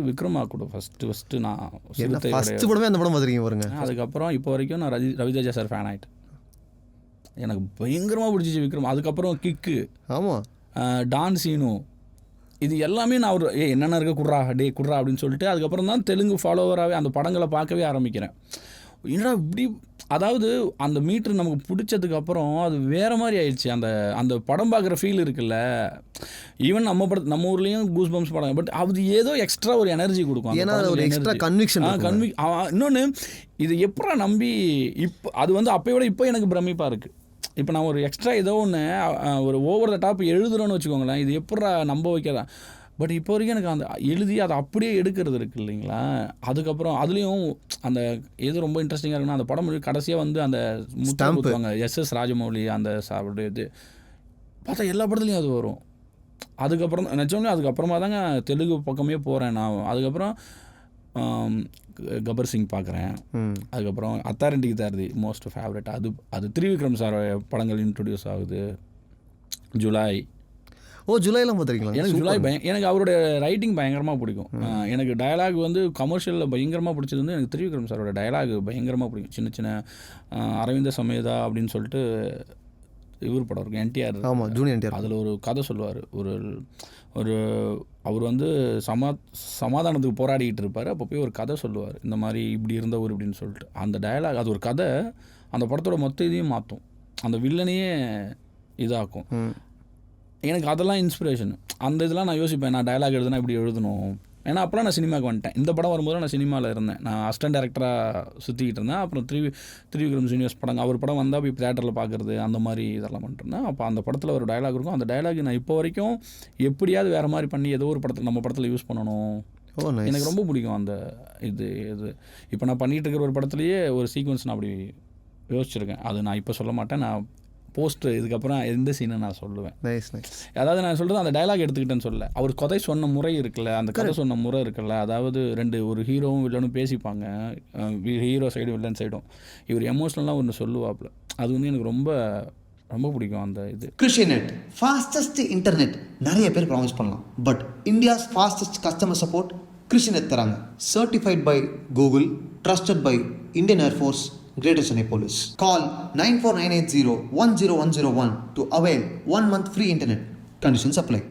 விக்ரமா கூட ஃபஸ்ட்டு நான் ஃபஸ்ட்டு படமே அந்த படம் பார்த்துருக்கீங்க பாருங்க. அதுக்கப்புறம் இப்போ வரைக்கும் நான் ரவிதேஜா சார் ஃபேன் ஆகிட்டேன். எனக்கு பயங்கரமாக பிடிச்சிச்சு விக்ரம். அதுக்கப்புறம் கிக்கு, ஆமாம், டான் சீனு, இது எல்லாமே நான் ஒரு என்னென்ன இருக்க குட்ரா அப்படின்னு சொல்லிட்டு அதுக்கப்புறம் தான் தெலுங்கு ஃபாலோவராகவே அந்த படங்களை பார்க்கவே ஆரம்பிக்கிறேன். என்னடா இப்படி, அதாவது அந்த மீட்ரு நமக்கு பிடிச்சதுக்கப்புறம் அது வேறு மாதிரி ஆயிடுச்சு. அந்த படம் பார்க்குற ஃபீல் இருக்குல்ல. ஈவன் நம்ம ஊர்லேயும் கூஸ் பம்ப்ஸ் படம், பட் அது ஏதோ எக்ஸ்ட்ரா ஒரு எனர்ஜி கொடுக்கும். ஏன்னா ஒரு எக்ஸ்ட்ரா கன்விக்ஷன். இன்னொன்று இது எப்படா நம்பி இப்போ அது வந்து அப்போயோட இப்போ எனக்கு பிரமிப்பாக இருக்குது. இப்போ நான் ஒரு எக்ஸ்ட்ரா ஏதோ ஒன்று ஒரு ஓவர் த டாப் எழுதுறோன்னு வச்சுக்கோங்களேன், இது எப்படா நம்ப வைக்கிறதா. பட் இப்போ வரைக்கும் எனக்கு அந்த எழுதி அதை அப்படியே எடுக்கிறது இருக்குது இல்லைங்களா. அதுக்கப்புறம் அதுலேயும் அந்த எது ரொம்ப இன்ட்ரெஸ்டிங்காக இருக்குன்னா, அந்த படம் கடைசியாக வந்து அந்த முத்தாங்க எஸ்எஸ் ராஜமௌலி அந்த இது பார்த்தா எல்லா படத்துலையும் அது வரும். அதுக்கப்புறம் நினச்சோன்னே அதுக்கப்புறமா தாங்க தெலுங்கு பக்கமே போகிறேன் நான். அதுக்கப்புறம் கபர் சிங் பார்க்குறேன். அதுக்கப்புறம் அத்தாரிட்டிக்கு தார்தி மோஸ்ட் ஃபேவரட். அது திரிவிக்ரம் சார் படங்கள் இன்ட்ரடியூஸ் ஆகுது. ஜூலைலாம் பார்த்துருக்கீங்களா? எனக்கு ஜூலை எனக்கு அவரோட ரைட்டிங் பயங்கரமாக பிடிக்கும். எனக்கு டயலாக் வந்து கமர்ஷியலில் பயங்கரமாக பிடிச்சது வந்து எனக்கு திரிவிக்ரம் சாரோட டயலாக் பயங்கரமாக பிடிக்கும். சின்ன சின்ன அரவிந்த சமேதா அப்படின்னு சொல்லிட்டு இவர் படம் இருக்கும், என்டிஆர். ஆமாம், ஜூனியர் என்டிஆர். அதில் ஒரு கதை சொல்லுவார். ஒரு அவர் வந்து சமாதானத்துக்கு போராடிக்கிட்டு இருப்பார். அப்போ போய் ஒரு கதை சொல்லுவார், இந்த மாதிரி இப்படி இருந்தவர் இப்படின்னு சொல்லிட்டு. அந்த டயலாக், அது ஒரு கதை அந்த படத்தோட மொத்த இதையும் மாற்றும், அந்த வில்லனையே இதாக்கும். எனக்கு அதெல்லாம் இன்ஸ்பிரேஷன். அந்த இதெல்லாம் நான் யோசிப்பேன், நான் டயலாக் எழுதுனா இப்படி எழுதணும். ஏன்னா அப்போலாம் நான் சினிமாவுக்கு வந்துட்டேன். இந்த படம் வரும்போது நான் சினிமாவில் இருந்தேன். நான் அசிஸ்டன்ட் டேரக்டராக சுற்றிக்கிட்டு இருந்தேன். அப்புறம் திரிவிக்ரம் சீனியர்ஸ் படம், அவர் படம் வந்தால் போய் தேட்டரில் பார்க்குறது, அந்த மாதிரி இதெல்லாம் பண்ணிட்டுருந்தேன். அப்போ அந்த படத்தில் ஒரு டயலாக் இருக்கும். அந்த டயலாக் நான் இப்போ வரைக்கும் எப்படியாவது வேறு மாதிரி பண்ணி ஏதோ ஒரு படத்தில் நம்ம படத்தில் யூஸ் பண்ணணும். எனக்கு ரொம்ப பிடிக்கும் அந்த இது. இப்போ நான் பண்ணிகிட்டு இருக்கிற ஒரு படத்துலையே ஒரு சீக்வன்ஸ் நான் அப்படி யோசிச்சிருக்கேன். அது நான் இப்போ சொல்ல மாட்டேன், நான் போஸ்ட் இதுக்கப்புறம் எந்த சீனை நான் சொல்லுவேன். அதாவது நான் சொல்கிறது அந்த டயலாக் எடுத்துக்கிட்டேன்னு சொல்ல, அவர் கதை சொன்ன முறை இருக்குல்ல, அந்த கதை சொன்ன முறை இருக்குல்ல. அதாவது ஒரு ஹீரோவும் வில்லனும் பேசிப்பாங்க, ஹீரோ சைடும் வில்லன் சைடும். இவர் எமோஷ்னலாக ஒன்று சொல்லுவாப்புல, அது வந்து எனக்கு ரொம்ப ரொம்ப பிடிக்கும் அந்த இது. கிருஷிநெட் ஃபாஸ்டஸ்ட் இன்டர்நெட் நிறைய பேர் ப்ராமிஸ் பண்ணலாம், but India's fastest customer support Krishinet தராங்க. Certified by Google, trusted by Indian ஏர்ஃபோர்ஸ், Greater Chennai Police. Call 94980 10101 to avail 1 month free internet. Conditions apply.